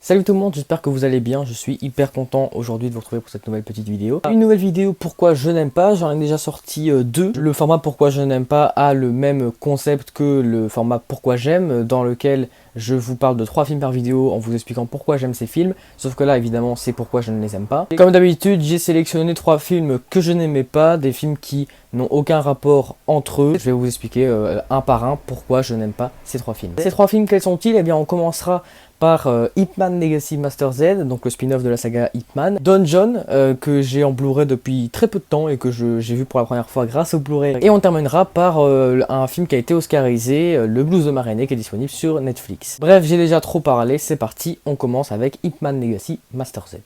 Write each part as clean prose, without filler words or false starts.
Salut tout le monde, j'espère que vous allez bien, je suis hyper content aujourd'hui de vous retrouver pour cette nouvelle petite vidéo. Une nouvelle vidéo pourquoi je n'aime pas, j'en ai déjà sorti deux. Le format pourquoi je n'aime pas a le même concept que le format pourquoi j'aime, dans lequel je vous parle de 3 films par vidéo en vous expliquant pourquoi j'aime ces films, sauf que là évidemment c'est pourquoi je ne les aime pas. Et comme d'habitude j'ai sélectionné 3 films que je n'aimais pas, des films qui n'ont aucun rapport entre eux. Je vais vous expliquer un par un pourquoi je n'aime pas ces 3 films. Ces 3 films, quels sont-ils? Eh bien on commencera par Ip Man Legacy Master Z, donc le spin-off de la saga Ip Man. Dungeon, que j'ai en Blu-ray depuis très peu de temps et que j'ai vu pour la première fois grâce au Blu-ray. Et on terminera par un film qui a été oscarisé, Le Blues de Marennes, qui est disponible sur Netflix. Bref, j'ai déjà trop parlé, c'est parti, on commence avec Ip Man Legacy Master Z.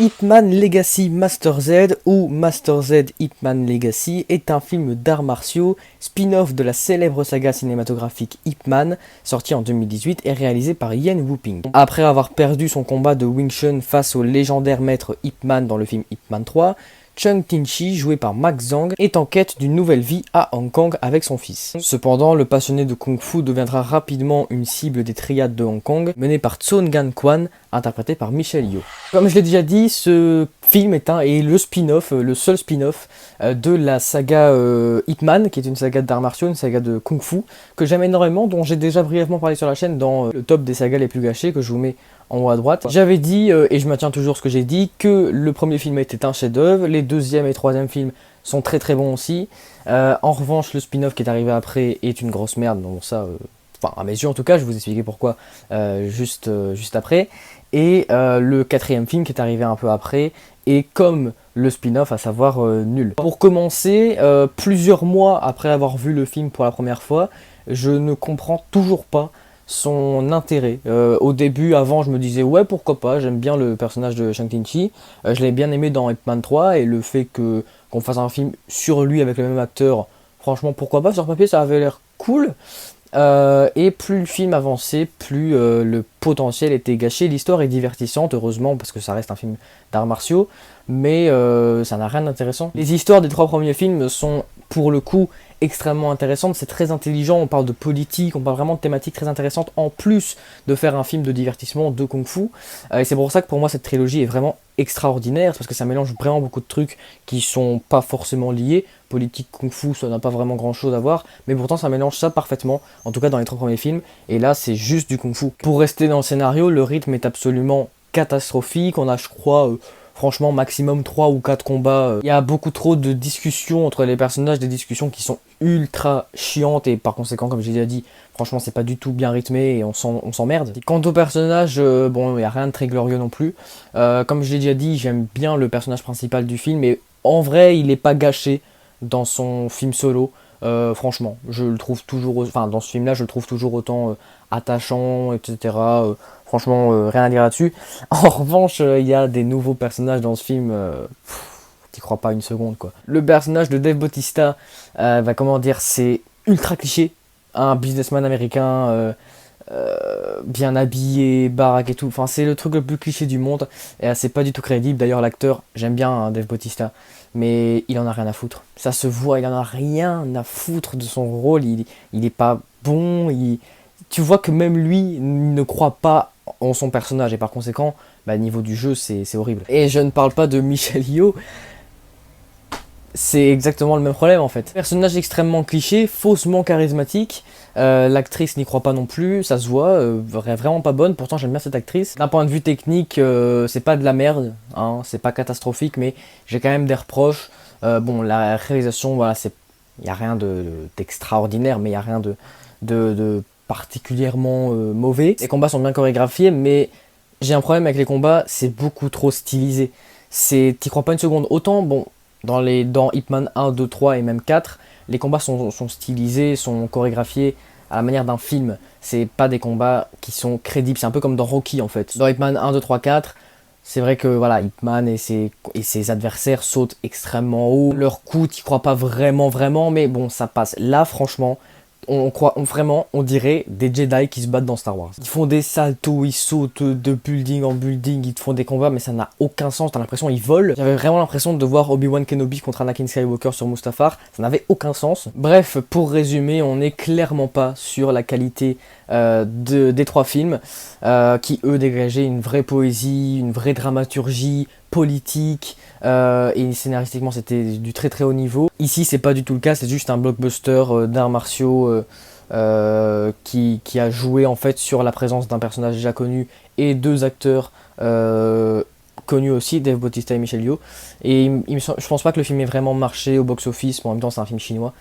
Ip Man Legacy Master Z ou Master Z Ip Man Legacy est un film d'arts martiaux, spin-off de la célèbre saga cinématographique Ip Man, sorti en 2018 et réalisé par Yen Woo-ping. Après avoir perdu son combat de Wing Chun face au légendaire maître Ip Man dans le film Ip Man 3, Chung Tin-chi, joué par Max Zhang, est en quête d'une nouvelle vie à Hong Kong avec son fils. Cependant, le passionné de Kung Fu deviendra rapidement une cible des triades de Hong Kong, menée par Tson Gan Kwan, interprété par Michelle Yeoh. Comme je l'ai déjà dit, ce film est le spin-off, le seul spin-off de la saga Ip Man, qui est une saga d'arts martiaux, une saga de Kung Fu, que j'aime énormément, dont j'ai déjà brièvement parlé sur la chaîne dans le top des sagas les plus gâchées, que je vous mets en haut à droite. J'avais dit, et je maintiens toujours ce que j'ai dit, que le premier film était un chef-d'œuvre, les deuxième et troisième films sont très très bons aussi. En revanche, le spin-off qui est arrivé après est une grosse merde, donc ça, enfin à mes yeux en tout cas, je vais vous expliquer pourquoi juste après. Et le quatrième film qui est arrivé un peu après est comme le spin-off, à savoir nul. Pour commencer, plusieurs mois après avoir vu le film pour la première fois, je ne comprends toujours pas son intérêt. Au début, avant, je me disais ouais pourquoi pas, j'aime bien le personnage de Chung Tin-chi, je l'ai bien aimé dans Ip Man 3 et le fait qu'on fasse un film sur lui avec le même acteur, franchement pourquoi pas, sur papier ça avait l'air cool. Et plus le film avançait, plus le potentiel était gâché. L'histoire est divertissante, heureusement, parce que ça reste un film d'arts martiaux, mais ça n'a rien d'intéressant. Les histoires des 3 premiers films sont, pour le coup, extrêmement intéressantes. C'est très intelligent, on parle de politique, on parle vraiment de thématiques très intéressantes, en plus de faire un film de divertissement de kung-fu. Et c'est pour ça que pour moi, cette trilogie est vraiment extraordinaire, parce que ça mélange vraiment beaucoup de trucs qui sont pas forcément liés. Politique, kung-fu, ça n'a pas vraiment grand chose à voir, mais pourtant ça mélange ça parfaitement, en tout cas dans les 3 premiers films, et là c'est juste du kung-fu. Pour rester dans le scénario, le rythme est absolument catastrophique, on a je crois franchement maximum 3 ou 4 combats, il y a beaucoup trop de discussions entre les personnages, des discussions qui sont ultra chiantes, et par conséquent comme j'ai déjà dit, franchement c'est pas du tout bien rythmé et on s'emmerde. Quant au personnage, bon il n'y a rien de très glorieux non plus, comme je l'ai déjà dit, j'aime bien le personnage principal du film, mais en vrai il n'est pas gâché dans son film solo. Franchement, je le trouve toujours, enfin dans ce film-là, je le trouve toujours autant attachant, etc. Franchement, rien à dire là-dessus. En revanche, il y a des nouveaux personnages dans ce film. T'y crois pas une seconde, quoi. Le personnage de Dave Bautista, comment dire, c'est ultra cliché. Un businessman américain bien habillé, baraque et tout. Enfin, c'est le truc le plus cliché du monde. Et c'est pas du tout crédible. D'ailleurs, l'acteur, j'aime bien hein, Dave Bautista, mais il en a rien à foutre. Ça se voit, il en a rien à foutre de son rôle. Il est pas bon. Tu vois que même lui ne croit pas en son personnage. Et par conséquent, bah, niveau du jeu, c'est horrible. Et je ne parle pas de Michelle Yeoh. C'est exactement le même problème en fait. Personnage extrêmement cliché, faussement charismatique, l'actrice n'y croit pas non plus, ça se voit, vraiment pas bonne, pourtant j'aime bien cette actrice. D'un point de vue technique, c'est pas de la merde, hein, c'est pas catastrophique, mais j'ai quand même des reproches. Bon, la réalisation, voilà, il n'y a rien d'extraordinaire, mais il n'y a rien de particulièrement mauvais. Les combats sont bien chorégraphiés, mais j'ai un problème avec les combats, c'est beaucoup trop stylisé. T'y crois pas une seconde, autant, bon, dans Ip Man 1, 2, 3 et même 4, les combats sont stylisés, sont chorégraphiés à la manière d'un film. C'est pas des combats qui sont crédibles, c'est un peu comme dans Rocky en fait. Dans Ip Man 1, 2, 3, 4, c'est vrai que voilà, Ip Man et ses adversaires sautent extrêmement haut. Leurs coups, t'y crois pas vraiment, mais bon, ça passe. Là, franchement, Vraiment, on dirait des Jedi qui se battent dans Star Wars. Ils font des saltos, ils sautent de building en building, ils te font des combats, mais ça n'a aucun sens. T'as l'impression qu'ils volent. J'avais vraiment l'impression de voir Obi-Wan Kenobi contre Anakin Skywalker sur Mustafar. Ça n'avait aucun sens. Bref, pour résumer, on n'est clairement pas sur la qualité des 3 films, qui eux dégageaient une vraie poésie, une vraie dramaturgie politique, et scénaristiquement c'était du très très haut niveau. Ici c'est pas du tout le cas, c'est juste un blockbuster d'arts martiaux qui a joué en fait sur la présence d'un personnage déjà connu et 2 acteurs connus aussi, Dave Bautista et Michelle Yeoh. Et je pense pas que le film ait vraiment marché au box-office, mais en même temps c'est un film chinois.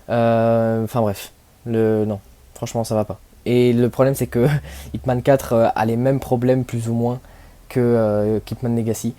Enfin bref, non, franchement ça va pas. Et le problème c'est que Hitman 4 a les mêmes problèmes plus ou moins que Hitman Legacy.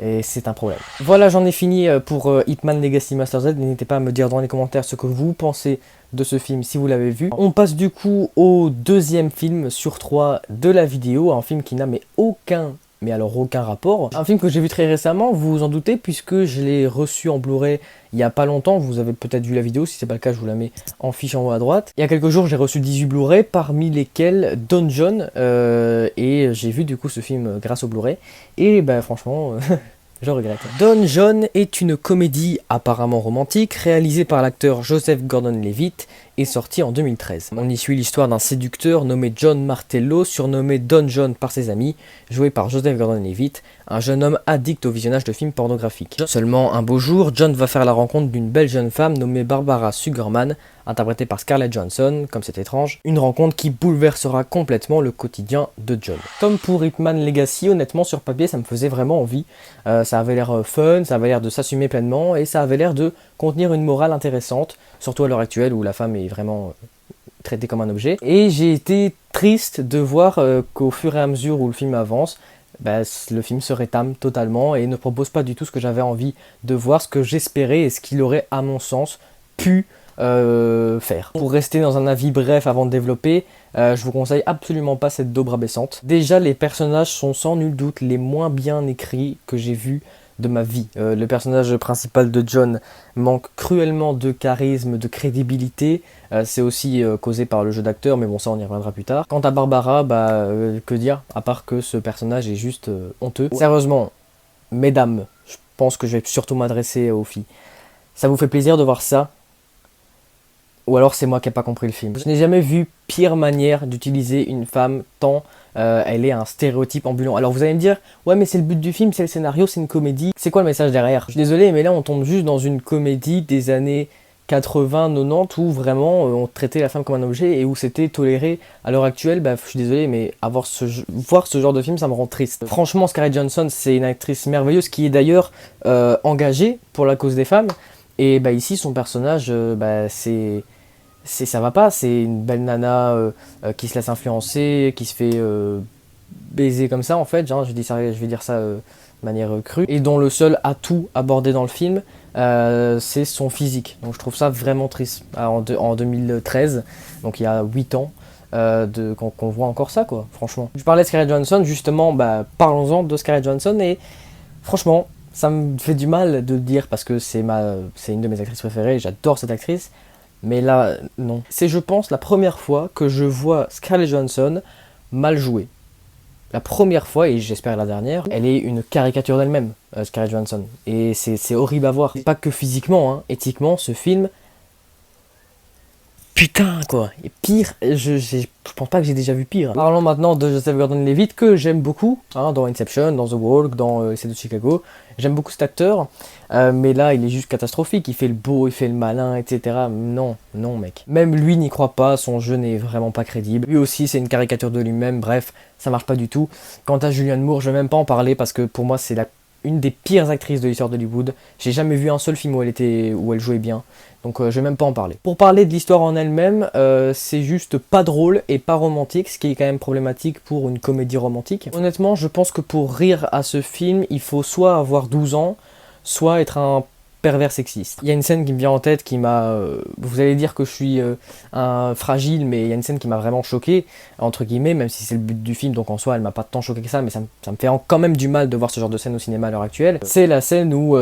Et c'est un problème. Voilà, j'en ai fini pour Hitman Legacy Master Z. N'hésitez pas à me dire dans les commentaires ce que vous pensez de ce film si vous l'avez vu. On passe du coup au 2e film sur 3 de la vidéo. Un film qui n'a aucun rapport. Un film que j'ai vu très récemment, vous vous en doutez, puisque je l'ai reçu en Blu-ray il y a pas longtemps. Vous avez peut-être vu la vidéo, si c'est pas le cas je vous la mets en fiche en haut à droite. Il y a quelques jours j'ai reçu 18 Blu-ray, parmi lesquels Don John, et j'ai vu du coup ce film grâce au Blu-ray, et bah franchement... je regrette. Don John est une comédie apparemment romantique réalisée par l'acteur Joseph Gordon-Levitt et sortie en 2013. On y suit l'histoire d'un séducteur nommé John Martello, surnommé Don John par ses amis, joué par Joseph Gordon-Levitt, un jeune homme addict au visionnage de films pornographiques. Seulement un beau jour, John va faire la rencontre d'une belle jeune femme nommée Barbara Sugarman, interprétée par Scarlett Johansson, comme c'est étrange, une rencontre qui bouleversera complètement le quotidien de John. Comme pour Hitman Legacy, honnêtement sur papier ça me faisait vraiment envie. Ça avait l'air fun, ça avait l'air de s'assumer pleinement et ça avait l'air de contenir une morale intéressante, surtout à l'heure actuelle où la femme est vraiment traitée comme un objet. Et j'ai été triste de voir qu'au fur et à mesure où le film avance, le film se rétame totalement et ne propose pas du tout ce que j'avais envie de voir, ce que j'espérais et ce qu'il aurait à mon sens pu faire. Pour rester dans un avis bref avant de développer, je vous conseille absolument pas cette daube rabaissante. Déjà les personnages sont sans nul doute les moins bien écrits que j'ai vus de ma vie. Le personnage principal de John manque cruellement de charisme, de crédibilité. C'est aussi causé par le jeu d'acteur, mais bon ça on y reviendra plus tard. Quant à Barbara, que dire, à part que ce personnage est juste honteux. Sérieusement, mesdames, je pense que je vais surtout m'adresser aux filles. Ça vous fait plaisir de voir ça? Ou alors c'est moi qui n'ai pas compris le film. Je n'ai jamais vu pire manière d'utiliser une femme tant elle est un stéréotype ambulant. Alors vous allez me dire, ouais mais c'est le but du film, c'est le scénario, c'est une comédie. C'est quoi le message derrière? Je suis désolé mais là on tombe juste dans une comédie des années 80, 90 où vraiment on traitait la femme comme un objet et où c'était toléré. À l'heure actuelle, je suis désolé mais voir ce genre de film ça me rend triste. Franchement Scarlett Johansson c'est une actrice merveilleuse qui est d'ailleurs engagée pour la cause des femmes. Et ici son personnage ça va pas, c'est une belle nana qui se laisse influencer, qui se fait baiser comme ça en fait, genre, je vais dire ça de manière crue, et dont le seul atout abordé dans le film, c'est son physique. Donc je trouve ça vraiment triste, en 2013, donc il y a 8 ans, qu'on voit encore ça quoi, franchement. Je parlais de Scarlett Johansson, justement, parlons-en de Scarlett Johansson, et franchement, ça me fait du mal de le dire parce que c'est une de mes actrices préférées, j'adore cette actrice. Mais là, non. C'est, je pense, la première fois que je vois Scarlett Johansson mal jouer. La première fois, et j'espère la dernière, elle est une caricature d'elle-même, Scarlett Johansson. Et c'est horrible à voir. Pas que physiquement, hein. Éthiquement, ce film... Putain, quoi. Et pire, je pense pas que j'ai déjà vu pire. Parlons maintenant de Joseph Gordon-Levitt, que j'aime beaucoup, hein, dans Inception, dans The Walk, dans Essai de Chicago. J'aime beaucoup cet acteur, mais là, il est juste catastrophique. Il fait le beau, il fait le malin, etc. Non, non, mec. Même lui n'y croit pas, son jeu n'est vraiment pas crédible. Lui aussi, c'est une caricature de lui-même, bref, ça marche pas du tout. Quant à Julianne Moore, je vais même pas en parler, parce que pour moi, c'est une des pires actrices de l'histoire d'Hollywood. J'ai jamais vu un seul film où elle jouait bien. Donc je vais même pas en parler. Pour parler de l'histoire en elle-même, c'est juste pas drôle et pas romantique, ce qui est quand même problématique pour une comédie romantique. Honnêtement, je pense que pour rire à ce film, il faut soit avoir 12 ans, soit être un pervers sexiste. Il y a une scène qui me vient en tête qui m'a... vous allez dire que je suis fragile, mais il y a une scène qui m'a vraiment choqué, entre guillemets, même si c'est le but du film, donc en soi elle m'a pas tant choqué que ça, mais ça me fait quand même du mal de voir ce genre de scène au cinéma à l'heure actuelle. C'est la scène où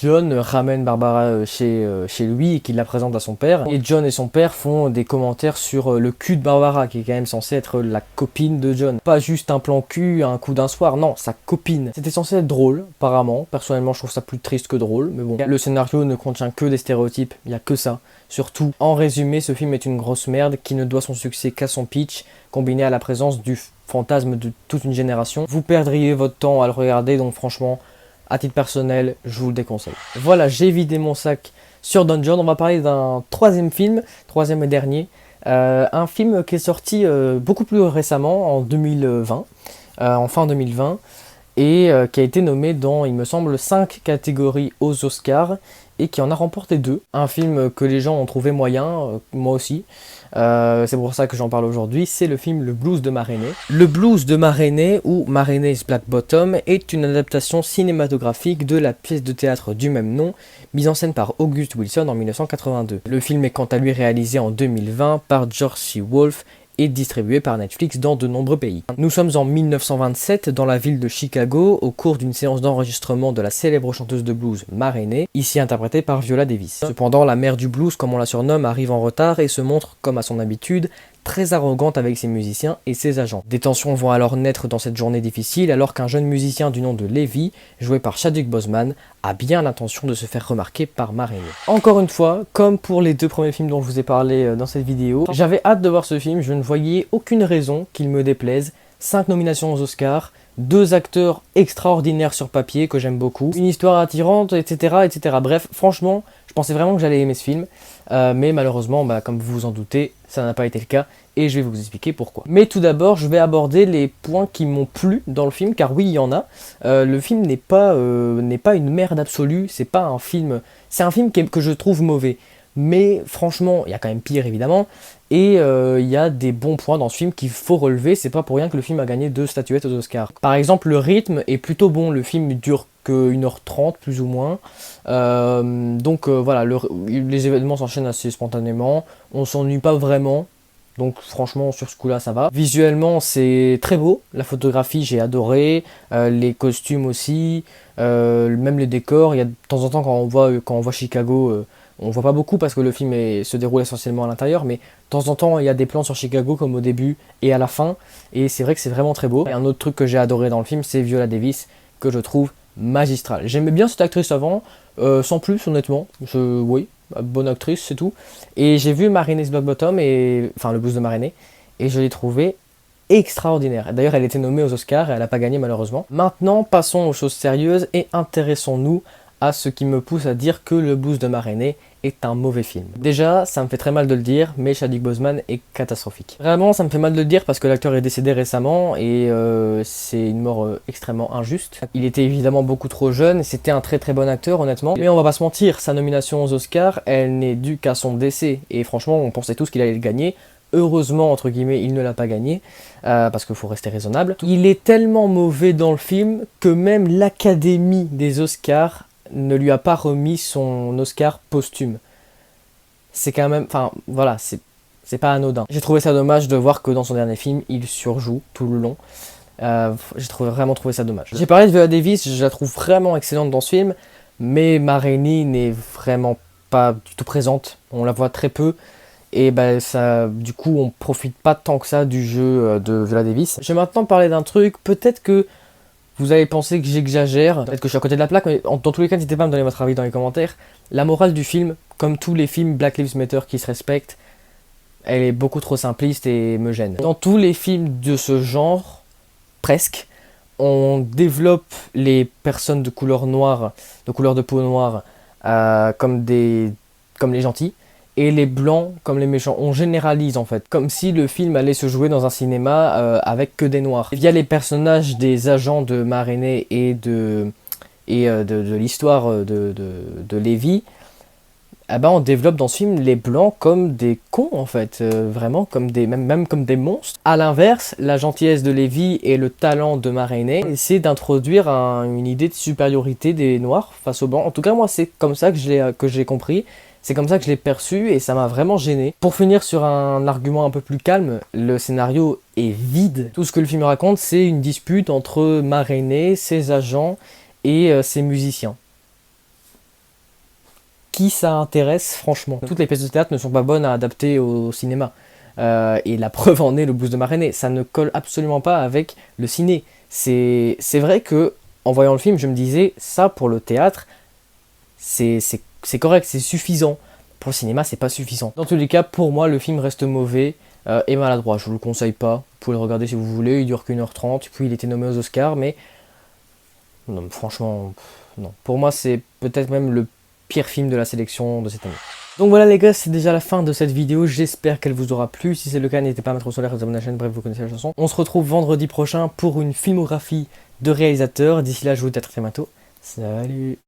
John ramène Barbara chez lui et qu'il la présente à son père. Et John et son père font des commentaires sur le cul de Barbara, qui est quand même censée être la copine de John. Pas juste un plan cul, un coup d'un soir, non, sa copine. C'était censé être drôle, apparemment. Personnellement, je trouve ça plus triste que drôle, mais bon. Le scénario ne contient que des stéréotypes, il n'y a que ça. Surtout, en résumé, ce film est une grosse merde qui ne doit son succès qu'à son pitch, combiné à la présence du fantasme de toute une génération. Vous perdriez votre temps à le regarder, donc franchement, à titre personnel, je vous le déconseille. Voilà, j'ai vidé mon sac sur Don John. On va parler d'un troisième film, troisième et dernier. Un film qui est sorti beaucoup plus récemment, en 2020, en fin 2020, et qui a été nommé dans, il me semble, 5 catégories aux Oscars, et qui en a remporté 2. Un film que les gens ont trouvé moyen, moi aussi. C'est pour ça que j'en parle aujourd'hui, c'est le film Le Blues de Ma Rainey. Le Blues de Ma Rainey, ou Ma Rainey's Black Bottom, est une adaptation cinématographique de la pièce de théâtre du même nom, mise en scène par August Wilson en 1982. Le film est quant à lui réalisé en 2020 par George C. Wolfe et distribué par Netflix dans de nombreux pays. Nous sommes en 1927 dans la ville de Chicago au cours d'une séance d'enregistrement de la célèbre chanteuse de blues Ma Rainey, ici interprétée par Viola Davis. Cependant, la mère du blues, comme on la surnomme, arrive en retard et se montre, comme à son habitude, très arrogante avec ses musiciens et ses agents. Des tensions vont alors naître dans cette journée difficile alors qu'un jeune musicien du nom de Levi, joué par Chadwick Boseman, a bien l'intention de se faire remarquer par Ma Rainey. Encore une fois, comme pour les 2 premiers films dont je vous ai parlé dans cette vidéo, j'avais hâte de voir ce film, je ne voyais aucune raison qu'il me déplaise. 5 nominations aux Oscars, 2 acteurs extraordinaires sur papier que j'aime beaucoup, une histoire attirante, etc., etc. Bref, franchement, je pensais vraiment que j'allais aimer ce film, mais malheureusement, comme vous vous en doutez, ça n'a pas été le cas, et je vais vous expliquer pourquoi. Mais tout d'abord, je vais aborder les points qui m'ont plu dans le film, car oui, il y en a. Le film n'est pas une merde absolue, c'est pas un film... C'est un film que je trouve mauvais, mais franchement, il y a quand même pire évidemment, et il y a des bons points dans ce film qu'il faut relever, c'est pas pour rien que le film a gagné 2 statuettes aux Oscars. Par exemple, le rythme est plutôt bon, le film dure que 1h30 plus ou moins, donc voilà, les événements s'enchaînent assez spontanément, on s'ennuie pas vraiment, donc franchement sur ce coup là ça va. Visuellement c'est très beau, la photographie j'ai adoré, les costumes aussi, même les décors, il y a de temps en temps quand on voit Chicago, on voit pas beaucoup parce que le film se déroule essentiellement à l'intérieur, mais de temps en temps il y a des plans sur Chicago comme au début et à la fin, et c'est vrai que c'est vraiment très beau. Et un autre truc que j'ai adoré dans le film, c'est Viola Davis, que je trouve magistrale. J'aimais bien cette actrice avant, sans plus honnêtement, oui, bonne actrice c'est tout. Et j'ai vu Ma Rainey's Black Bottom, enfin le blues de Ma Rainey, et je l'ai trouvé extraordinaire. D'ailleurs elle était nommée aux Oscars et elle n'a pas gagné malheureusement. Maintenant passons aux choses sérieuses et intéressons-nous à ce qui me pousse à dire que Le Blues de Ma Rainey est un mauvais film. Déjà, ça me fait très mal de le dire, mais Chadwick Boseman est catastrophique. Vraiment, ça me fait mal de le dire parce que l'acteur est décédé récemment et c'est une mort extrêmement injuste. Il était évidemment beaucoup trop jeune, c'était un très très bon acteur honnêtement, mais on va pas se mentir, sa nomination aux Oscars, elle n'est due qu'à son décès, et franchement, on pensait tous qu'il allait le gagner. Heureusement, entre guillemets, il ne l'a pas gagné, parce qu'il faut rester raisonnable. Il est tellement mauvais dans le film que même l'Académie des Oscars ne lui a pas remis son Oscar posthume. C'est quand même... Enfin, voilà, c'est pas anodin. J'ai trouvé ça dommage de voir que dans son dernier film, il surjoue tout le long. J'ai vraiment trouvé ça dommage. J'ai parlé de Viola Davis, je la trouve vraiment excellente dans ce film, mais Ma Rainey n'est vraiment pas du tout présente. On la voit très peu. Et ça, du coup, on profite pas tant que ça du jeu de Viola Davis. Je vais maintenant parler d'un truc, peut-être que vous allez penser que j'exagère, peut-être que je suis à côté de la plaque, mais dans tous les cas, n'hésitez pas à me donner votre avis dans les commentaires. La morale du film, comme tous les films Black Lives Matter qui se respectent, elle est beaucoup trop simpliste et me gêne. Dans tous les films de ce genre, presque, on développe les personnes de couleur noire, de couleur de peau noire, comme les gentils, et les blancs comme les méchants. On généralise en fait, comme si le film allait se jouer dans un cinéma avec que des noirs. Via les personnages des agents de Ma Rainey et de l'histoire de Levi, ah bah, on développe dans ce film les blancs comme des cons en fait, vraiment comme même comme des monstres. À l'inverse, la gentillesse de Lévi et le talent de Ma Rainey essaient d'introduire une idée de supériorité des noirs face aux blancs. En tout cas moi c'est comme ça que j'ai compris, c'est comme ça que je l'ai perçu et ça m'a vraiment gêné. Pour finir sur un argument un peu plus calme, le scénario est vide. Tout ce que le film raconte c'est une dispute entre Ma Rainey, ses agents et ses musiciens. Qui ça intéresse franchement? Toutes les pièces de théâtre ne sont pas bonnes à adapter au cinéma. Et la preuve en est le blues de Ma Rainey. Ça ne colle absolument pas avec le ciné. C'est vrai que en voyant le film, je me disais, ça pour le théâtre, c'est correct, c'est suffisant. Pour le cinéma, c'est pas suffisant. Dans tous les cas, pour moi, le film reste mauvais et maladroit. Je vous le conseille pas. Vous pouvez le regarder si vous voulez. Il dure qu'1h30. Puis il était nommé aux Oscars, mais non, franchement, non. Pour moi, c'est peut-être même le pire film de la sélection de cette année. Donc voilà les gars, c'est déjà la fin de cette vidéo, j'espère qu'elle vous aura plu. Si c'est le cas, n'hésitez pas à mettre au solaire, à vous abonner à la chaîne, bref, vous connaissez la chanson. On se retrouve vendredi prochain pour une filmographie de réalisateurs. D'ici là, je vous dis à très bientôt. Salut!